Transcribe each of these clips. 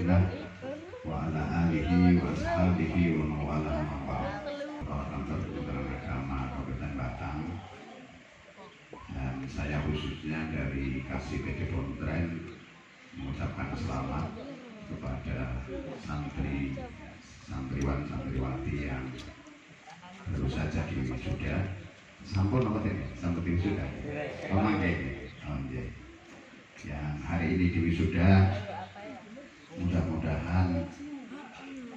Rasulillah wa ala alihi wa ashabihi wa mawala mawala kantor Kementerian Agama Kabupaten Batang. Dan saya khususnya dari Kasih PD Pontren mengucapkan selamat kepada santriwan-santriwati yang baru saja diwisuda. Sampun apa ini? Sampun diwisuda. Yang hari ini diwisuda, mudah-mudahan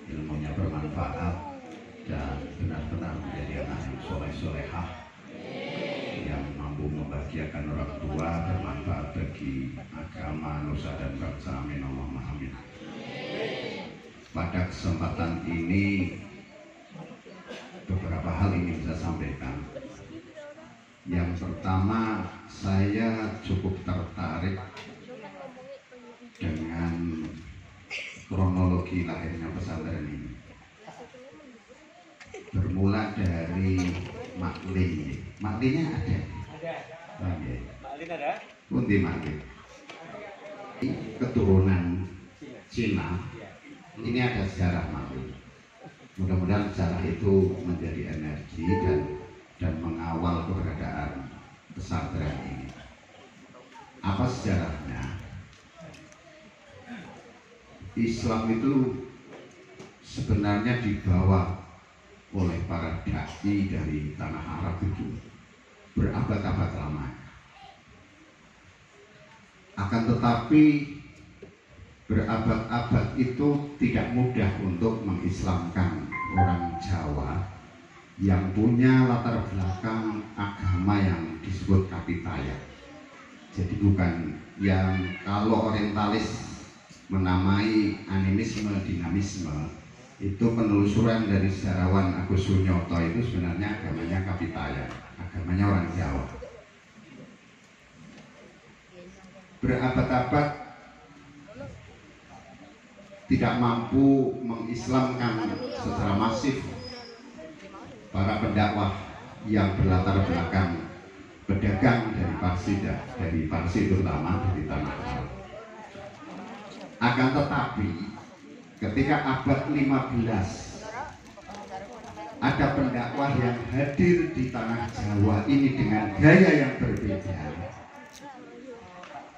ilmunya bermanfaat dan benar-benar menjadi anak yang soleh-solehah, yang mampu membahagiakan orang tua, bermanfaat bagi agama, nusa dan bangsa. Amin Allahumma amin. Pada kesempatan ini beberapa hal ingin saya sampaikan. Yang pertama, saya cukup tertarik dengan kronologi lahirnya pesantren ini. Bermula dari Maklin. Maklinnya ada? Ada. Maklin ada? Pundi Maklin. Keturunan Cina. Ini ada sejarah Maklin. Mudah-mudahan sejarah itu menjadi energi dan mengawal keberadaan pesantren ini. Apa sejarahnya? Islam itu sebenarnya dibawa oleh para dai dari tanah Arab itu berabad-abad lama. Akan tetapi berabad-abad itu tidak mudah untuk mengislamkan orang Jawa yang punya latar belakang agama yang disebut Kapitaya. Jadi bukan yang kalau orientalis menamai animisme, dinamisme, itu penelusuran dari sejarawan Agus Sunyoto itu sebenarnya agamanya Kapitaya, agamanya orang Jawa. Berabad-abad tidak mampu mengislamkan secara masif para pendakwah yang berlatar belakang pedagang dari Parsi terutama dari tanah Arab. Akan tetapi ketika abad 15 ada pendakwah yang hadir di tanah Jawa ini dengan gaya yang berbeda.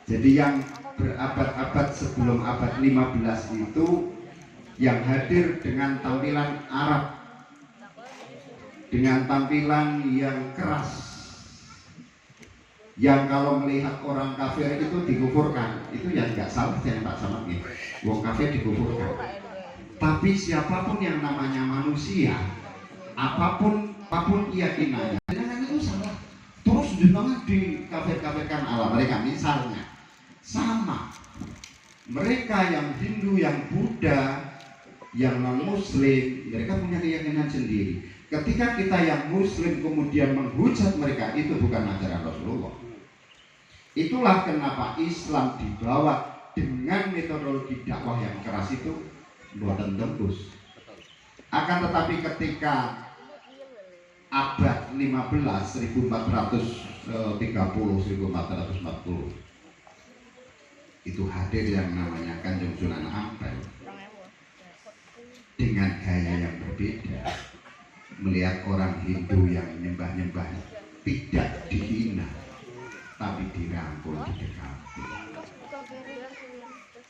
Jadi yang berabad-abad sebelum abad 15 itu yang hadir dengan tampilan Arab, dengan tampilan yang keras, yang kalau melihat orang kafir itu dikufurkan. Itu yang nggak salah, yang tak sama gitu. Wong kafir dikufurkan. Tapi siapapun yang namanya manusia, apapun keyakinannya, jangan itu salah. Terus jangan dikafir-kafirkan ala mereka. Misalnya sama mereka yang Hindu, yang Buddha, yang non Muslim, mereka punya keyakinan sendiri. Ketika kita yang Muslim kemudian menghujat mereka, itu bukan ajaran Rasulullah. Itulah kenapa Islam dibawa dengan metodologi dakwah yang keras itu buatan tembus. Akan tetapi ketika abad 15, 1430, 1440 itu hadir yang namanya Kanjeng Sunan Ampel dengan gaya yang berbeda. Melihat orang Hindu yang nyembah-nyembah tidak dihina, tapi dirangkul, didekati.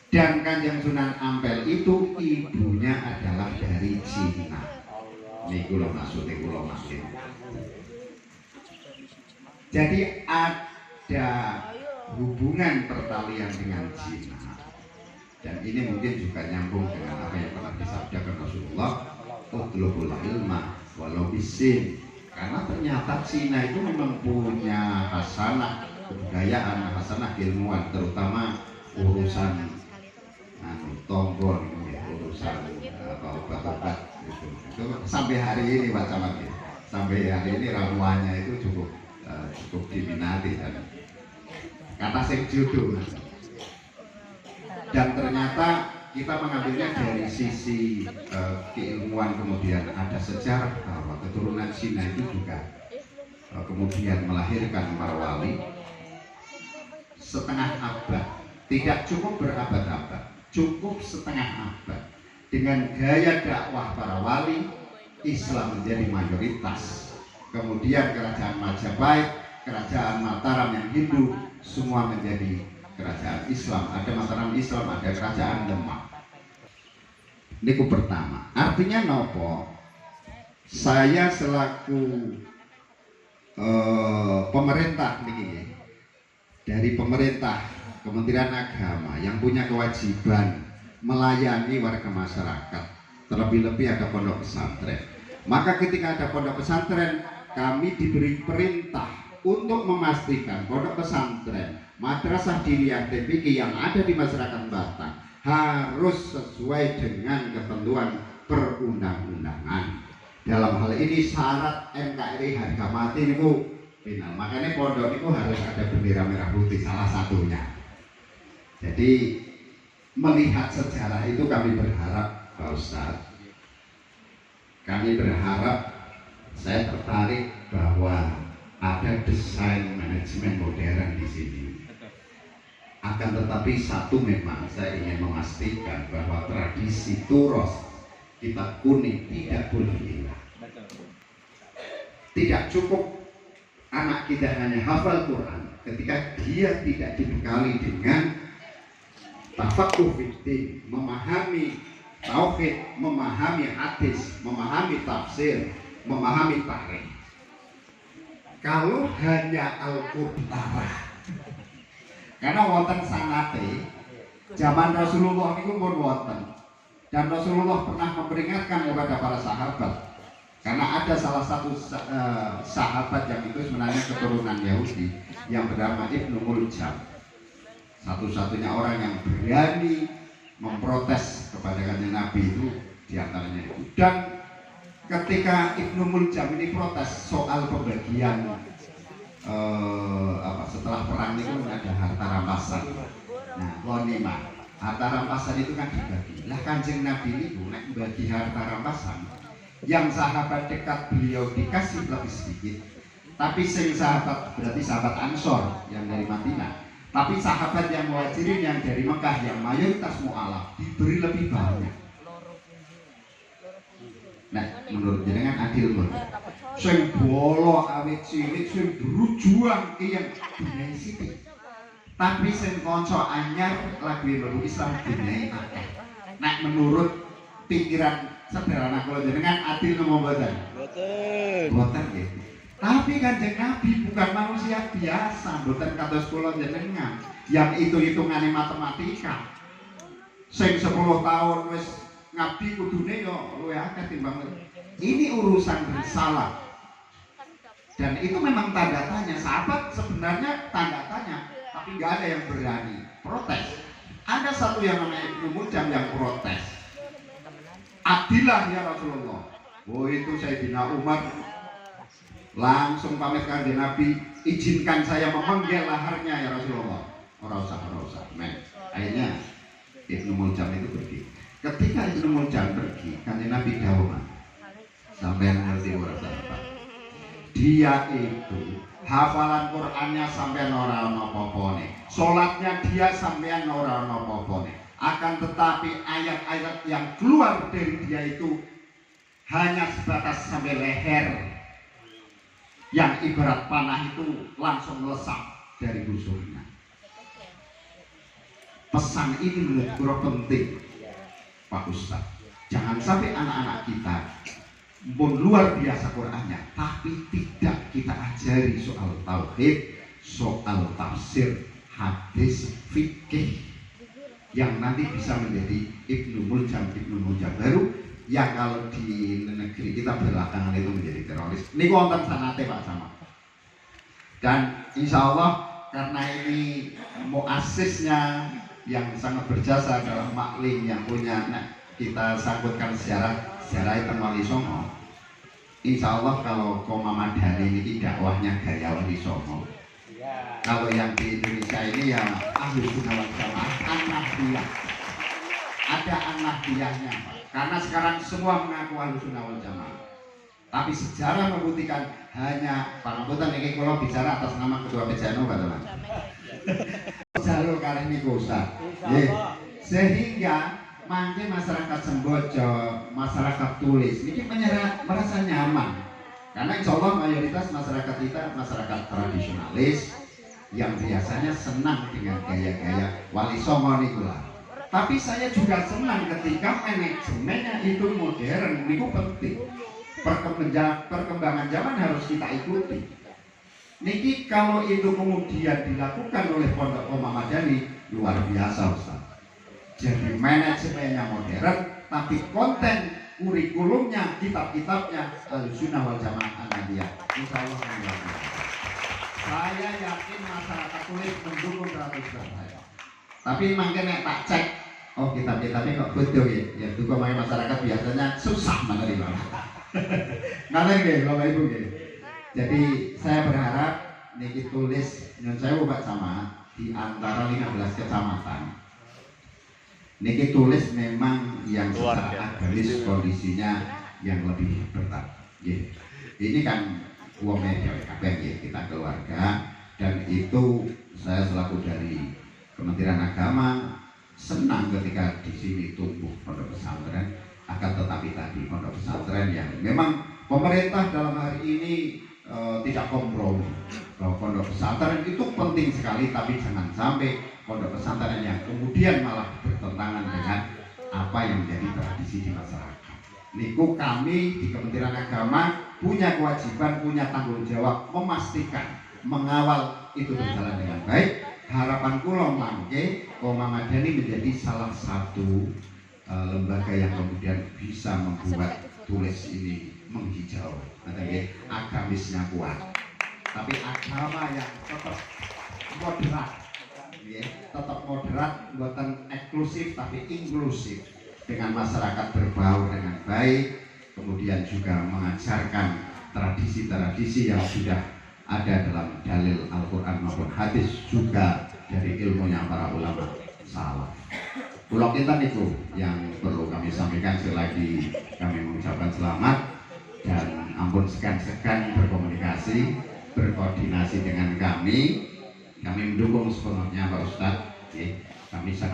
Dan Kanjeng Sunan Ampel itu ibunya adalah dari Cina. Ini kula maksudnya kula maksud. Jadi ada hubungan pertalian dengan Cina. Dan ini mungkin juga nyambung dengan apa yang pernah disabdakan Rasulullah, utlubul ilma walau bisin. Karena ternyata Cina itu memang punya hasanah kebudayaan, hasanah ilmuwan, terutama urusan tonggo, urusan obat-obat itu sampai hari ini macam-macam. Sampai hari ini ramuannya itu cukup diminati dan kata sing judo. Dan ternyata kita mengambilnya dari sisi keilmuan, kemudian ada sejarah bahwa keturunan Cina itu juga kemudian melahirkan para wali setengah abad, tidak cukup berabad-abad. cukup setengah abad. Dengan gaya dakwah para wali, Islam menjadi mayoritas. Kemudian kerajaan Majapahit, kerajaan Mataram yang Hindu, semua menjadi kerajaan Islam. Ada Mataram Islam, ada kerajaan Demak. Niku pertama. Artinya nopo? Saya selaku pemerintah niki, dari pemerintah Kementerian Agama yang punya kewajiban melayani warga masyarakat, terlebih-lebih ada pondok pesantren. Maka ketika ada pondok pesantren, kami diberi perintah untuk memastikan pondok pesantren, madrasah diniyah TPQ yang ada di masyarakat Batang harus sesuai dengan ketentuan perundang-undangan. Dalam hal ini syarat NKRI harga mati niku final. Makanya pondok itu harus ada bendera merah putih salah satunya. Jadi melihat sejarah itu kami berharap, Pak Ustadz, kami berharap, saya tertarik bahwa ada desain manajemen modern di sini. Akan tetapi satu memang saya ingin memastikan bahwa tradisi turos kitab kuning tidak boleh hilang. Tidak cukup anak kita hanya hafal Quran ketika dia tidak dibekali dengan tafaqquh fiddin, memahami tauhid, memahami hadis, memahami tafsir, memahami tarikh. Kalau hanya Al-Qur'an, karena wonten sanate zaman Rasulullah itu pun wonten, dan Rasulullah pernah memperingatkan kepada para sahabat, karena ada salah satu sahabat yang itu sebenarnya keturunan Yahudi yang bernama Ibnu Muljam, satu-satunya orang yang berani memprotes kepada kanjeng Nabi itu diantaranya itu. Dan ketika Ibnu Muljam ini protes soal pembagian setelah perang itu ada harta rampasan. Nah, ghanimah, harta rampasan itu kan dibagi. Lah kanjeng Nabi itu nek bagi harta rampasan, yang sahabat dekat beliau dikasih lebih sedikit. Tapi sing sahabat berarti sahabat Ansor yang dari Madinah. Tapi sahabat yang Muhajirin yang dari Mekah yang mayoritas mu'alaf diberi lebih banyak. Nah, menurut jenengan adil pun. Sing bolo awit cilik sing berjuang yang dunia sithik. Tapi sing kanca anyar lagi baru Islam dunia akeh. Nah, menurut pikiran sederhana kula jenengan adil napa mboten? Mboten. Mboten nggih. Tapi kanjeng Nabi bukan manusia biasa, mboten kados kula jenengan yang hitung-hitungane matematika. Sing 10 tahun wis ngabdi kudune yo luwih akeh timbang. Ini urusan risalah. Dan itu memang tanda tanya. Sahabat sebenarnya tanda tanya, tapi nggak ada yang berani protes. Ada satu yang namanya Ibnu Muljam yang protes. Adilah ya Rasulullah. Oh itu Sayyidina Umar langsung pamit kanjeng Nabi, izinkan saya memenggal laharnya ya Rasulullah. Ora usah. Men. Akhirnya Ibnu Muljam itu pergi. Ketika Ibnu Muljam pergi, kanjeng Nabi dawuh, sampai ngerti ora sahabat. Dia itu hafalan Qur'annya sampai ora ana apa-apane. Salatnya dia sampai ora ana apa-apane. Akan tetapi ayat-ayat yang keluar dari dia itu hanya sebatas sampai leher, yang ibarat panah itu langsung melesat dari busurnya. Pesan ini menurut saya penting, Pak Ustadz. Jangan sampai anak-anak kita pun luar biasa Qur'annya, tapi tidak kita ajari soal tauhid, soal tafsir, hadis, fikih, yang nanti bisa menjadi Ibnu Muljam baru yang kalau di negeri kita belakangan itu menjadi teroris. Ini wonten sanate Pak Sama. Dan insya Allah karena ini muasisnya yang sangat berjasa dalam maklim yang punya, kita sangkutkan sejarah itu Wali Songo. Insya Allah kalau Koma Madani ini dakwahnya gaya Wali Songo. Kalau yang di Indonesia ini ya Ahlus Sunnah wal Jamaah An-Nahdiyah. Ada An-Nahdiyahnya, karena sekarang semua mengaku Ahlus Sunnah wal Jamaah. Tapi sejarah membuktikan hanya pangapunten iki kula bicara atas nama Ketua PJNU Pak Teman. Jalur kali ini Ustaz. Nggih, Sehingga mungkin masyarakat Sembojo, masyarakat Tulis ini merasa nyaman karena insya Allah mayoritas masyarakat kita masyarakat tradisionalis yang biasanya senang dengan gaya-gaya Wali Songo nikulah. Tapi saya juga senang ketika manajemennya itu modern, itu penting. Perkembangan zaman harus kita ikuti. Niki kalau itu kemudian dilakukan oleh Pondok Omah Madani luar biasa Ustaz. Jadi manajemennya modern, tapi konten kurikulumnya, kitab-kitabnya Ahlussunnah wal Jamaah Ahmadiyah. Insya Allah saya yakin masyarakat Tulis mendukung 100%. Tapi makanya tak cek, oh kitab-kitabnya kok betul ya. Yang juga masyarakat biasanya susah menerima. Nanti nggih, Bapak Ibu nggih. Jadi saya berharap niki Tulis nyon sewu Pak Camat di antara 15 kecamatan. Niki Tulis memang yang secara agamis kondisinya yang lebih berat. Ini kan uang media kita keluarga, dan itu saya selaku dari Kementerian Agama senang ketika di sini tumbuh pondok pesantren. Akan tetapi tadi pondok pesantren yang memang pemerintah dalam hari ini tidak kompromi. Pondok pesantren itu penting sekali, tapi jangan sampai pondok pesantren yang kemudian malah bertentangan dengan apa yang menjadi tradisi di masyarakat. Niku kami di Kementerian Agama punya kewajiban, punya tanggung jawab memastikan, mengawal itu berjalan dengan baik. Harapan kula mangke Omah Madani menjadi salah satu lembaga yang kemudian bisa membuat Tulis ini menghijau, agamisnya kuat, tapi agama yang tetap moderat. Tetap moderat, buatan eksklusif tapi inklusif, dengan masyarakat berbaur dengan baik, kemudian juga mengajarkan tradisi-tradisi yang sudah ada dalam dalil Al-Quran maupun hadis, juga dari ilmunya para ulama salaf. Pulau Kintan itu yang perlu kami sampaikan. Sekali lagi kami mengucapkan selamat, dan ampun segan-segan berkomunikasi, berkoordinasi dengan kami. Kami mendukung sepenuhnya Pak Ustadz. Kami sangat